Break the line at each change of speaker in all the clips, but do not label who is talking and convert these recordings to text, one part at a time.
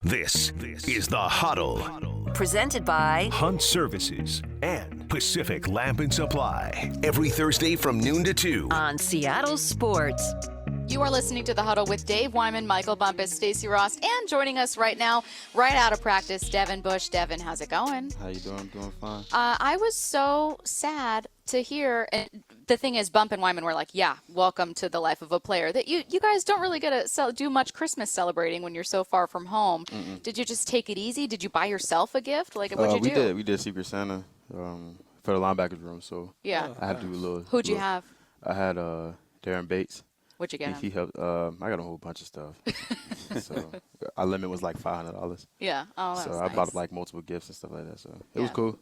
This is The Huddle.
Presented by
Hunt Services and Pacific Lamp and Supply. Every Thursday from noon to 2
on Seattle Sports.
You are listening to The Huddle with Dave Wyman, Michael Bumpus, Stacey Ross, and joining us right now, right out of practice, Devin Bush. Devin, how's it going?
How you doing? I'm doing fine.
I was so sad to hear, and the thing is, Bump and Wyman were like, yeah, welcome to the life of a player, that you guys don't really get to do much Christmas celebrating when you're so far from home. Mm-mm. Did you just take it easy? Did you buy yourself a gift? Like, what'd you do?
We did Secret Santa for the linebackers room, so
yeah.
I had to do a little.
Who'd you have?
I had Darren Bates.
What'd you get him?
He helped. I got a whole bunch of stuff. So our limit was like $500.
Yeah. Oh, that
so
was
I
nice.
bought like multiple gifts and stuff like that. So it was cool.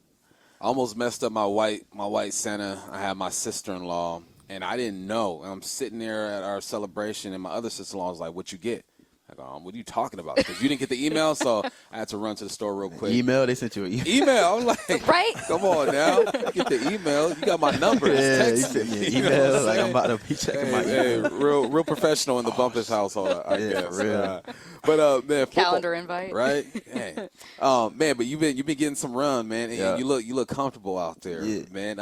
I almost messed up my white Santa. I had my sister-in-law, and I didn't know. I'm sitting there at our celebration, and my other sister-in-law was like, "What you get?" I go, "What are you talking about?" Because you didn't get the email, so I had to run to the store real quick.
Email? They sent you an email.
Email? I'm like,
right?
Come on now, get the email. You got my number.
Yeah, you
Text
sent me an
You know
email.
what
Like
I'm
I'm about to be checking my email.
real professional in the Bumpus household, I
Yeah,
guess.
real.
But man, football,
Calendar invite,
right? Hey. Man, but you've been getting some run, man. And you look comfortable out there, man.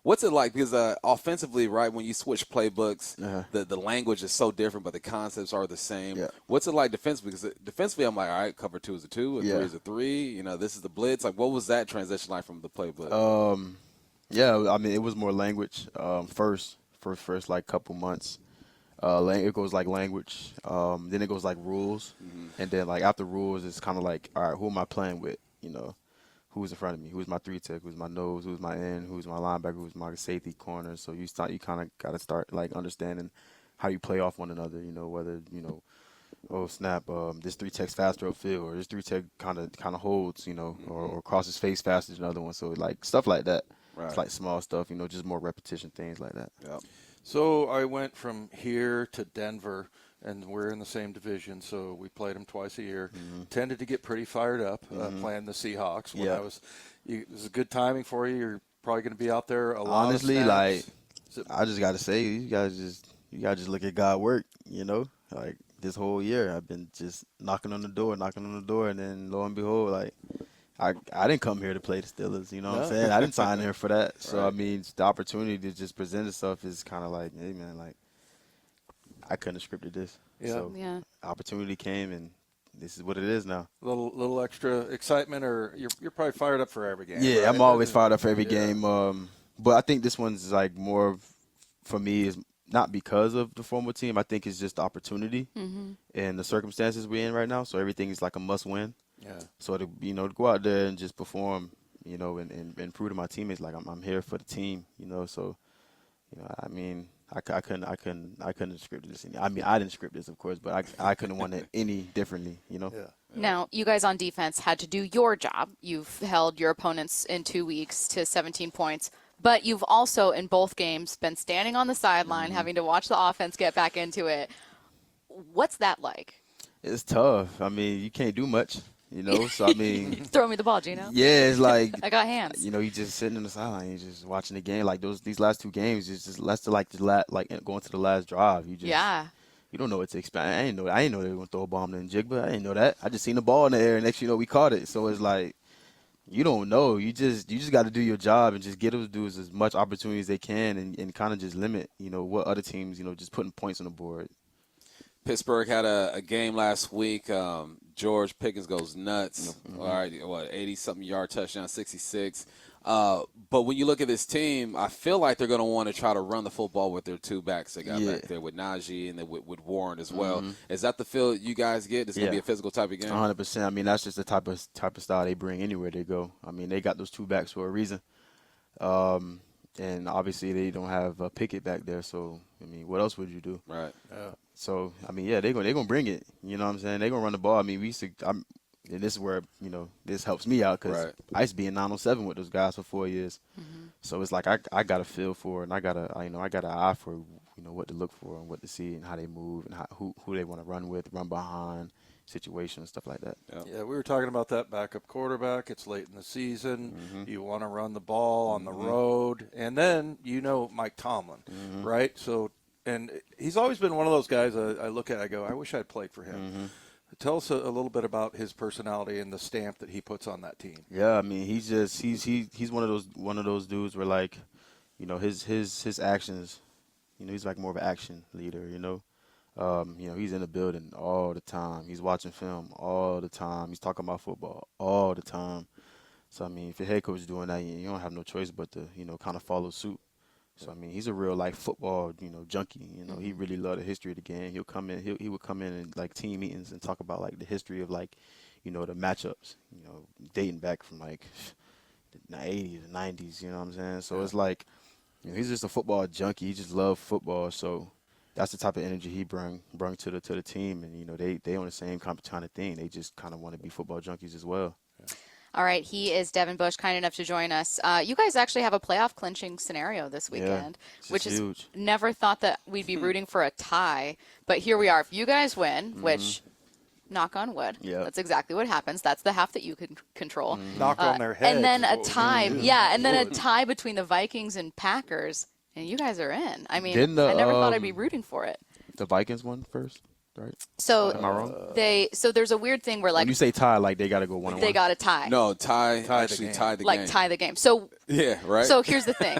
What's it like? Because offensively, right, when you switch playbooks, the language is so different, but the concepts are the same. Yeah. What's it like defensively? Because defensively, I'm like, all right, cover 2 is a 2, 3 is a 3. You know, this is the blitz. Like, what was that transition like from the playbook?
Yeah, I mean, it was more language. First like couple months. It goes like language, then it goes like rules, and then like after rules, it's kind of like, all right, who am I playing with? You know, who's in front of me? Who's my 3-tech? Who's my nose? Who's my end? Who's my linebacker? Who's my safety corner? So you kind of got to start like understanding how you play off one another. You know, whether oh snap, this 3-tech's faster upfield, or this 3-tech kind of holds, or crosses face faster than another one. So like stuff like that. Right. It's like small stuff, just more repetition things like that.
Yep.
So I went from here to Denver, and we're in the same division, so we played them twice a year. Tended to get pretty fired up playing the Seahawks. It was a good timing for you. You're probably going to be out there a lot.
Honestly, like I just got to say, you guys just look at God work. Like this whole year, I've been just knocking on the door, and then lo and behold, like. I didn't come here to play the Steelers, you know what I'm saying? I didn't sign here for that. So, right. I mean, the opportunity to just present itself is kind of like, hey, man, like, I couldn't have scripted this.
Yeah.
So, opportunity came, and this is what it is now.
Little extra excitement, or you're probably fired up for every game.
Yeah,
right?
I'm always fired up for every game. But I think this one's, like, more for me is not because of the former team. I think it's just the opportunity and the circumstances we're in right now. So, everything is like a must-win. Yeah. So to go out there and just perform, and prove to my teammates like I'm here for the team, So, I mean, I couldn't have scripted this. I mean, I didn't script this, of course, but I couldn't have won it any differently, Yeah.
Now, you guys on defense had to do your job. You've held your opponents in 2 weeks to 17 points. But you've also, in both games, been standing on the sideline, having to watch the offense get back into it. What's that like?
It's tough. I mean, you can't do much. So I mean,
throw me the ball, Gino.
Yeah, it's like
I got hands.
You just sitting on the sideline, you just watching the game. Like these last 2 games, it's just less to like going to the last drive. You don't know what to expect. I didn't know they were gonna throw a bomb in Jigba. I didn't know that. I just seen the ball in the air, and next we caught it. So it's like you don't know. You just got to do your job and just get those dudes as much opportunity as they can, and kind of just limit what other teams just putting points on the board.
Pittsburgh had a game last week. George Pickens goes nuts. All right, 80-something yard touchdown, 66. But when you look at this team, I feel like they're going to want to try to run the football with their 2 backs they got back there, with Najee and then with Warren as well. Is that the feel you guys get? It's going to be a physical type of game?
100%. I mean, that's just the type of style they bring anywhere they go. I mean, they got those 2 backs for a reason. And obviously they don't have Pickett back there, so, I mean, what else would you do?
Right.
So, I mean, they're gonna bring it. You know what I'm saying? They're going to run the ball. I mean, and this is where, this helps me out because I used to be in 907 with those guys for 4 years. So it's like I got a feel for it, and I got an eye for, what to look for and what to see and how they move and who they want to run with, run behind, situations, stuff like that.
Yeah, we were talking about that backup quarterback. It's late in the season. You want to run the ball on the road. And then, Mike Tomlin, right? So, and he's always been one of those guys I look at, I go, I wish I'd played for him. Tell us a little bit about his personality and the stamp that he puts on that team.
Yeah, I mean, he's one of those dudes where, like, you know, his actions, you know, he's like more of an action leader, you know. You know, he's in the building all the time. He's watching film all the time. He's talking about football all the time. So, I mean, if your head coach is doing that, you don't have no choice but to, you know, kind of follow suit. So, I mean, he's a real, like, football, you know, junkie. You know, he really loved the history of the game. He would come in and, like, team meetings and talk about, like, the history of, like, you know, the matchups, you know, dating back from, like, the 80s and 90s, you know what I'm saying? So, it's like, you know, he's just a football junkie. He just loved football. So, that's the type of energy he brung to the team, and you know they on the same kind of thing. They just kind of want to be football junkies as well.
All right, he is Devin Bush, kind enough to join us. You guys actually have a playoff clinching scenario this weekend, which is
huge.
Never thought that we'd be rooting for a tie, but here we are. If you guys win, which, knock on wood, that's exactly what happens. That's the half that you can control.
Knock on their head.
And then a tie, and then a tie between the Vikings and Packers. And you guys are in. I mean, I never thought I'd be rooting for it.
The Vikings won first, right?
So
am I wrong?
So there's a weird thing where, like,
When you say tie, like they got to go 1-1.
they got to tie.
No, actually tie the game.
Like tie the game. So
Yeah, right.
So here's the thing.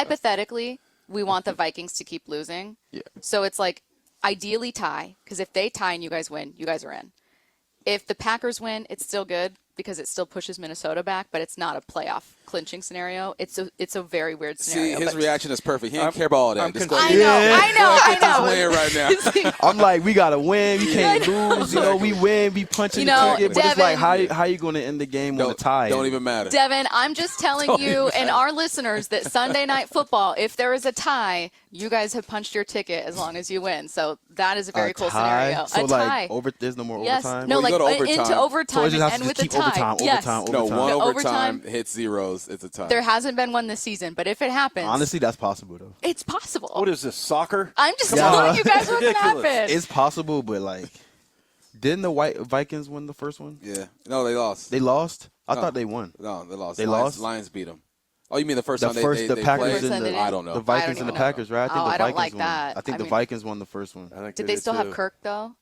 Hypothetically, we want the Vikings to keep losing.
Yeah.
So it's like ideally tie, because if they tie and you guys win, you guys are in. If the Packers win, it's still good because it still pushes Minnesota back, but it's not a playoff clinching scenario. It's a very weird scenario.
See, his reaction is perfect. He didn't care about all that.
I know.
Win right now.
I'm like, we gotta win. We can't lose. You know, we win. We punching the ticket. But it's like, how you gonna end the game on a tie?
Don't even matter.
Devin, I'm just telling you and our listeners that Sunday Night Football, if there is a tie, you guys have punched your ticket as long as you win. So that is a very cool scenario.
So
a
like
tie.
there's no more
Yes.
overtime.
No,
Well,
like
you go to
into
overtime.
overtime
So it just has
and
to
with a
keep
tie.
overtime.
Yes.
No, one
No,
overtime
overtime.
hits zeros. It's a tie.
There hasn't been one this season, but if it happens,
Honestly, that's possible though.
it's possible.
What is this, soccer?
I'm just telling you guys what can
Ridiculous.
happen.
It's possible, but like, didn't the Vikings win the first one?
Yeah. No, they lost.
They lost. I
No.
thought they won.
No, they lost.
They
Lions,
lost?
Lions beat them. Oh, you mean the first
The
time
first,
they
the Packers
played?
and the
I don't know.
The Vikings
I don't
and the
know.
Packers, right? I think
Oh,
the
I don't
Vikings
like
won.
that.
I think
I
the
mean-
Vikings won the first one.
I think
Did they still have
too.
Kirk though?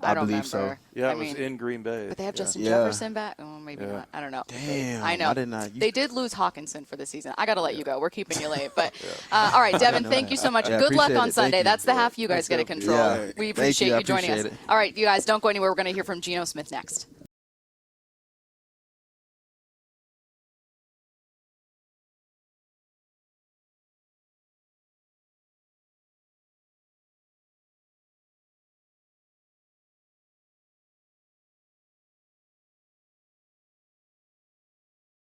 I
don't
believe so.
remember.
Yeah,
I
it was
mean,
in Green Bay.
But they have Justin
Yeah.
Jefferson back. Oh, maybe
Yeah.
not. I don't know.
Damn,
I know.
I did not.
They did lose Hawkinson for the season. I got to let you go. We're keeping you late. But all right, Devin, thank you so much.
Yeah,
Good luck
appreciate
on
it. Thank
Sunday.
you.
That's the half you guys get to control.
Yeah.
We
Thank
appreciate
you. I
you joining us.
appreciate it.
All right, you guys, don't go anywhere. We're going to hear from Geno Smith next.